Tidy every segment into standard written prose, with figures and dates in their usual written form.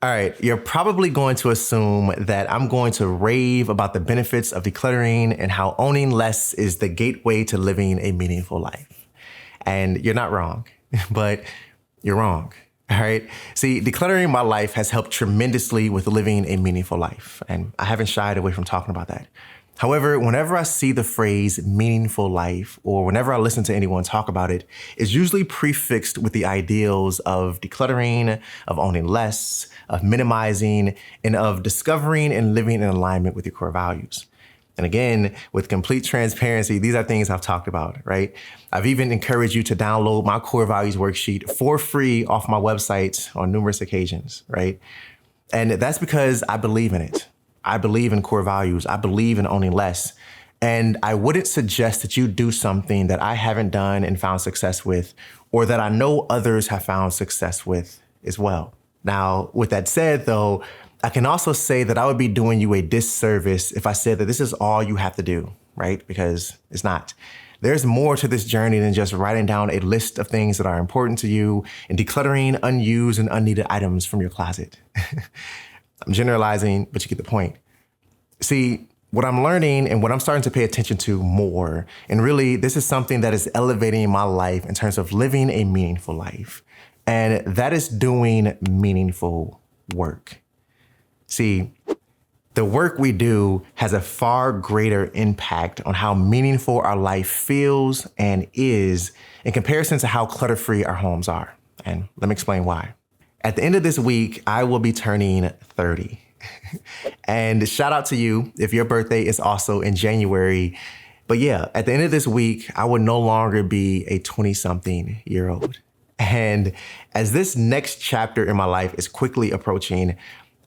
All right, you're probably going to assume that I'm going to rave about the benefits of decluttering and how owning less is the gateway to living a meaningful life. And you're not wrong, but you're wrong. All right. See, decluttering my life has helped tremendously with living a meaningful life. And I haven't shied away from talking about that. However, whenever I see the phrase meaningful life, or whenever I listen to anyone talk about it, it's usually prefixed with the ideals of decluttering, of owning less, of minimizing, and of discovering and living in alignment with your core values. And again, with complete transparency, these are things I've talked about, right? I've even encouraged you to download my core values worksheet for free off my website on numerous occasions, right? And that's because I believe in it. I believe in core values. I believe in owning less. And I wouldn't suggest that you do something that I haven't done and found success with, or that I know others have found success with as well. Now, with that said, though, I can also say that I would be doing you a disservice if I said that this is all you have to do, right? Because it's not. There's more to this journey than just writing down a list of things that are important to you and decluttering unused and unneeded items from your closet. I'm generalizing, but you get the point. See, what I'm learning and what I'm starting to pay attention to more, and really this is something that is elevating my life in terms of living a meaningful life, and that is doing meaningful work. See, the work we do has a far greater impact on how meaningful our life feels and is in comparison to how clutter-free our homes are. And let me explain why. At the end of this week, I will be turning 30. And shout out to you if your birthday is also in January. But yeah, at the end of this week, I will no longer be a 20-something-year-old. And as this next chapter in my life is quickly approaching,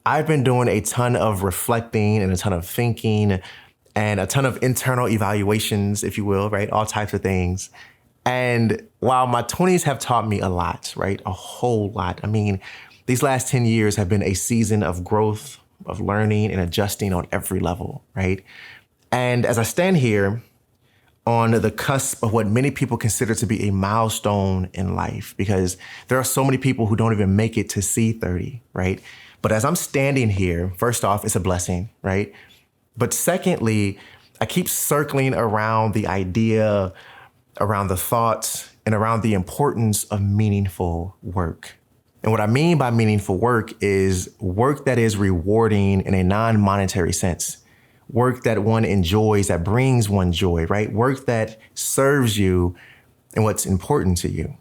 I've been doing a ton of reflecting and a ton of thinking and a ton of internal evaluations, if you will, right? All types of things. And while my 20s have taught me a lot, right? A whole lot. I mean, these last 10 years have been a season of growth, of learning and adjusting on every level, right? And as I stand here on the cusp of what many people consider to be a milestone in life, because there are so many people who don't even make it to see 30, right? But as I'm standing here, first off, it's a blessing, right? But secondly, I keep circling around the idea, around the thoughts, and around the importance of meaningful work. And what I mean by meaningful work is work that is rewarding in a non-monetary sense. Work that one enjoys, that brings one joy, right? Work that serves you and what's important to you.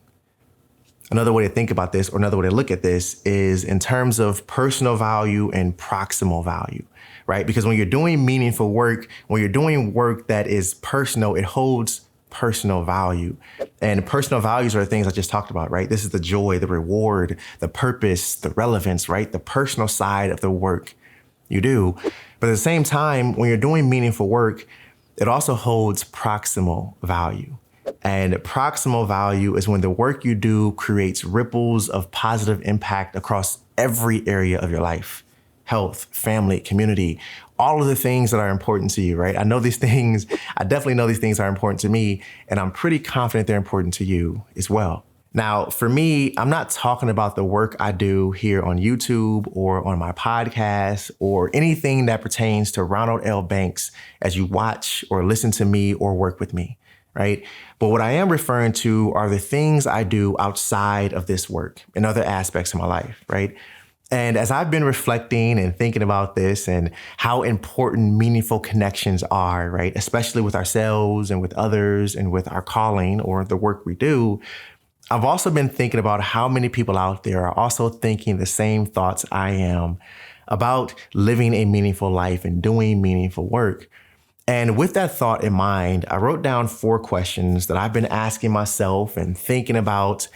Another way to think about this, or another way to look at this, is in terms of personal value and proximal value, right? Because when you're doing meaningful work, when you're doing work that is personal, it holds personal value. And personal values are the things I just talked about, right? This is the joy, the reward, the purpose, the relevance, right? The personal side of the work you do. But at the same time, when you're doing meaningful work, it also holds proximal value. And proximal value is when the work you do creates ripples of positive impact across every area of your life. Health, family, community, all of the things that are important to you, right? I know these things, I definitely know these things are important to me, and I'm pretty confident they're important to you as well. Now, for me, I'm not talking about the work I do here on YouTube or on my podcast or anything that pertains to Ronald L Banks as you watch or listen to me or work with me, right? But what I am referring to are the things I do outside of this work in other aspects of my life, right? And as I've been reflecting and thinking about this and how important meaningful connections are, right, especially with ourselves and with others and with our calling or the work we do, I've also been thinking about how many people out there are also thinking the same thoughts I am about living a meaningful life and doing meaningful work. And with that thought in mind, I wrote down 4 questions that I've been asking myself and thinking about,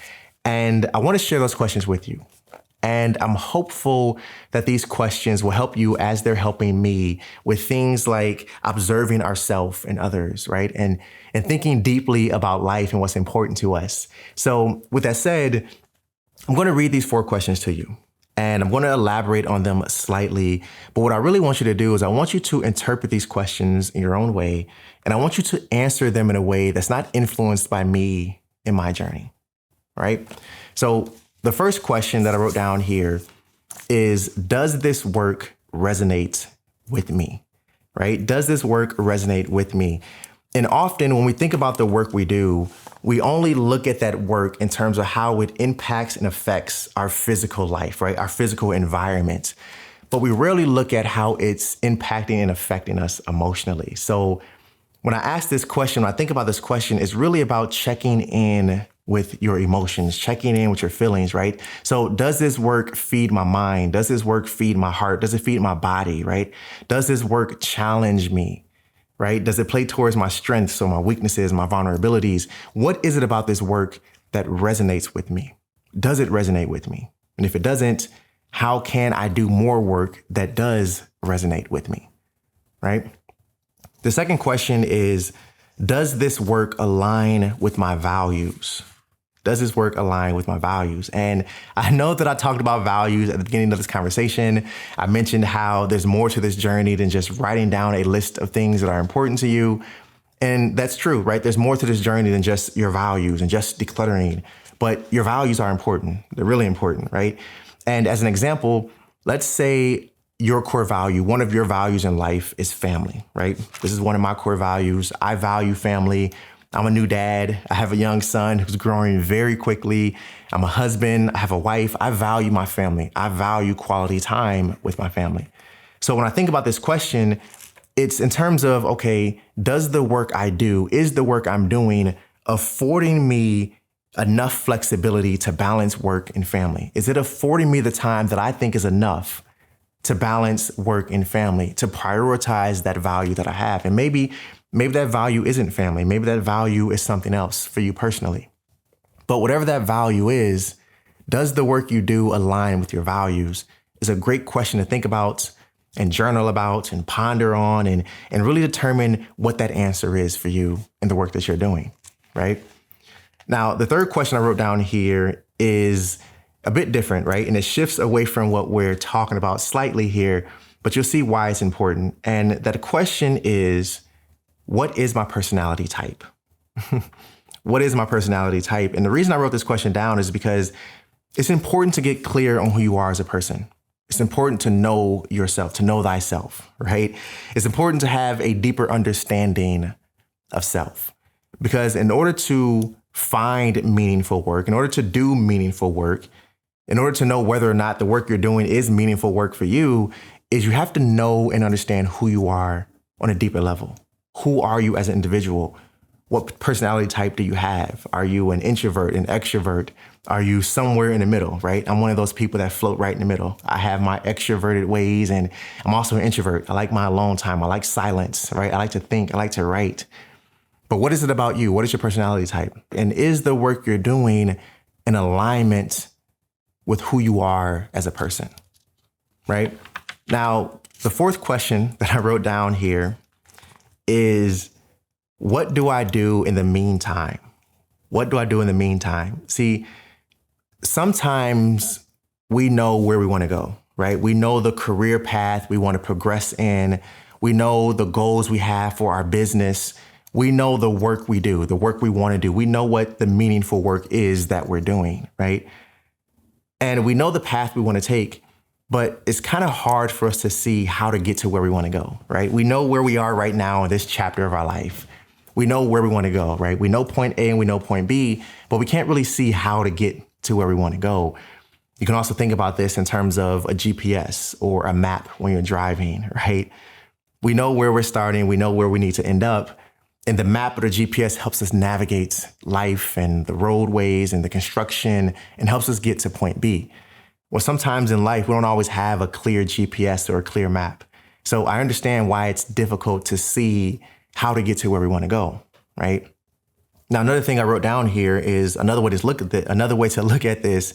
and I want to share those questions with you. And I'm hopeful that these questions will help you as they're helping me with things like observing ourselves and others, right? And thinking deeply about life and what's important to us. So with that said, I'm going to read these 4 questions to you. And I'm going to elaborate on them slightly. But what I really want you to do is I want you to interpret these questions in your own way. And I want you to answer them in a way that's not influenced by me in my journey, right? So the first question that I wrote down here is, does this work resonate with me, right? Does this work resonate with me? And often when we think about the work we do, we only look at that work in terms of how it impacts and affects our physical life, right? Our physical environment. But we rarely look at how it's impacting and affecting us emotionally. So when I ask this question, when I think about this question, it's really about checking in with your emotions, checking in with your feelings, right? So does this work feed my mind? Does this work feed my heart? Does it feed my body, right? Does this work challenge me, right? Does it play towards my strengths or my weaknesses, my vulnerabilities? What is it about this work that resonates with me? Does it resonate with me? And if it doesn't, how can I do more work that does resonate with me, right? The second question is, does this work align with my values? Does this work align with my values? And I know that I talked about values at the beginning of this conversation. I mentioned how there's more to this journey than just writing down a list of things that are important to you. And that's true, right? There's more to this journey than just your values and just decluttering. But your values are important. They're really important, right? And as an example, let's say your core value, one of your values in life is family, right? This is one of my core values. I value family. I'm a new dad. I have a young son who's growing very quickly. I'm a husband. I have a wife. I value my family. I value quality time with my family. So when I think about this question, it's in terms of, okay, does the work I do, is the work I'm doing affording me enough flexibility to balance work and family? Is it affording me the time that I think is enough to balance work and family, to prioritize that value that I have? And maybe that value isn't family. Maybe that value is something else for you personally. But whatever that value is, does the work you do align with your values? Is a great question to think about and journal about and ponder on and really determine what that answer is for you in the work that you're doing, right? Now, the third question I wrote down here is a bit different, right? And it shifts away from what we're talking about slightly here, but you'll see why it's important. And that question is, what is my personality type? What is my personality type? And the reason I wrote this question down is because it's important to get clear on who you are as a person. It's important to know yourself, to know thyself, right? It's important to have a deeper understanding of self. Because in order to find meaningful work, in order to do meaningful work, in order to know whether or not the work you're doing is meaningful work for you, is you have to know and understand who you are on a deeper level. Who are you as an individual? What personality type do you have? Are you an introvert, an extrovert? Are you somewhere in the middle, right? I'm one of those people that float right in the middle. I have my extroverted ways and I'm also an introvert. I like my alone time. I like silence, right? I like to think. I like to write. But what is it about you? What is your personality type? And is the work you're doing in alignment with who you are as a person, right? Now, the fourth question that I wrote down here is, what do I do in the meantime? What do I do in the meantime? See, sometimes we know where we want to go, right? We know the career path we want to progress in. We know the goals we have for our business. We know the work we do, the work we want to do. We know what the meaningful work is that we're doing, right? And we know the path we want to take, but it's kind of hard for us to see how to get to where we want to go, right? We know where we are right now in this chapter of our life. We know where we want to go, right? We know point A and we know point B, but we can't really see how to get to where we want to go. You can also think about this in terms of a GPS or a map when you're driving, right? We know where we're starting. We know where we need to end up. And the map or the GPS helps us navigate life and the roadways and the construction and helps us get to point B. Well, sometimes in life, we don't always have a clear GPS or a clear map. So I understand why it's difficult to see how to get to where we want to go, right? Now, another thing I wrote down here is another way to look at this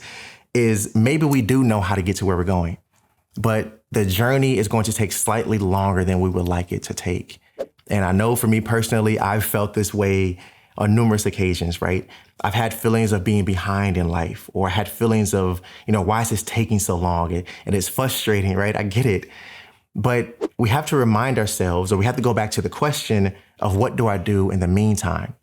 is maybe we do know how to get to where we're going, but the journey is going to take slightly longer than we would like it to take. And I know for me personally, I've felt this way on numerous occasions, right? I've had feelings of being behind in life, or I had feelings of, why is this taking so long? And it's frustrating, right? I get it. But we have to remind ourselves, or we have to go back to the question of what do I do in the meantime?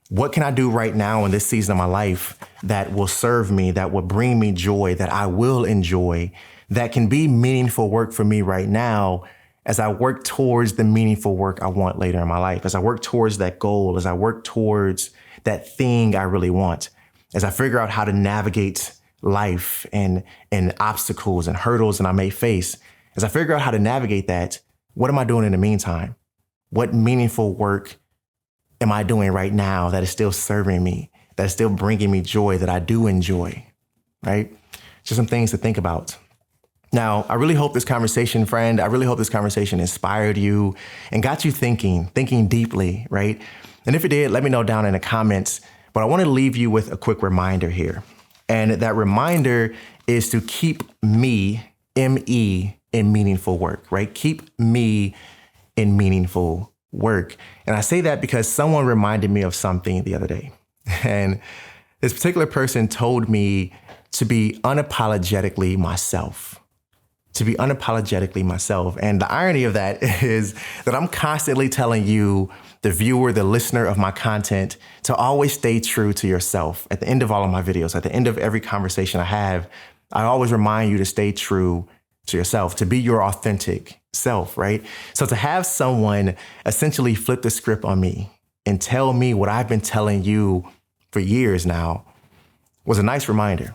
What can I do right now in this season of my life that will serve me, that will bring me joy, that I will enjoy, that can be meaningful work for me right now as I work towards the meaningful work I want later in my life, as I work towards that goal, as I work towards that thing I really want, as I figure out how to navigate life and obstacles and hurdles that I may face, as I figure out how to navigate that, what am I doing in the meantime? What meaningful work am I doing right now that is still serving me, that is still bringing me joy, that I do enjoy, right? Just some things to think about. Now, I really hope this conversation, friend, I really hope this conversation inspired you and got you thinking deeply, right? And if it did, let me know down in the comments. But I want to leave you with a quick reminder here. And that reminder is to keep me, M-E, in meaningful work, right? Keep me in meaningful work. And I say that because someone reminded me of something the other day. And this particular person told me to be unapologetically myself. To be unapologetically myself. And the irony of that is that I'm constantly telling you, the viewer, the listener of my content, to always stay true to yourself. At the end of all of my videos, at the end of every conversation I have, I always remind you to stay true to yourself, to be your authentic self, right? So to have someone essentially flip the script on me and tell me what I've been telling you for years now was a nice reminder.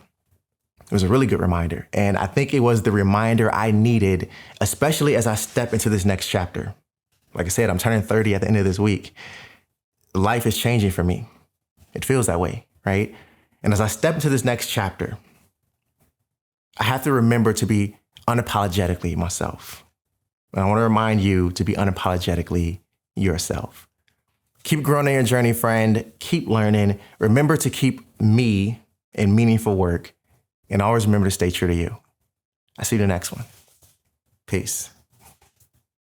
It was a really good reminder. And I think it was the reminder I needed, especially as I step into this next chapter. Like I said, I'm turning 30 at the end of this week. Life is changing for me. It feels that way, right? And as I step into this next chapter, I have to remember to be unapologetically myself. And I want to remind you to be unapologetically yourself. Keep growing on your journey, friend. Keep learning. Remember to keep me in meaningful work. And always remember to stay true to you. I'll see you in the next one. Peace.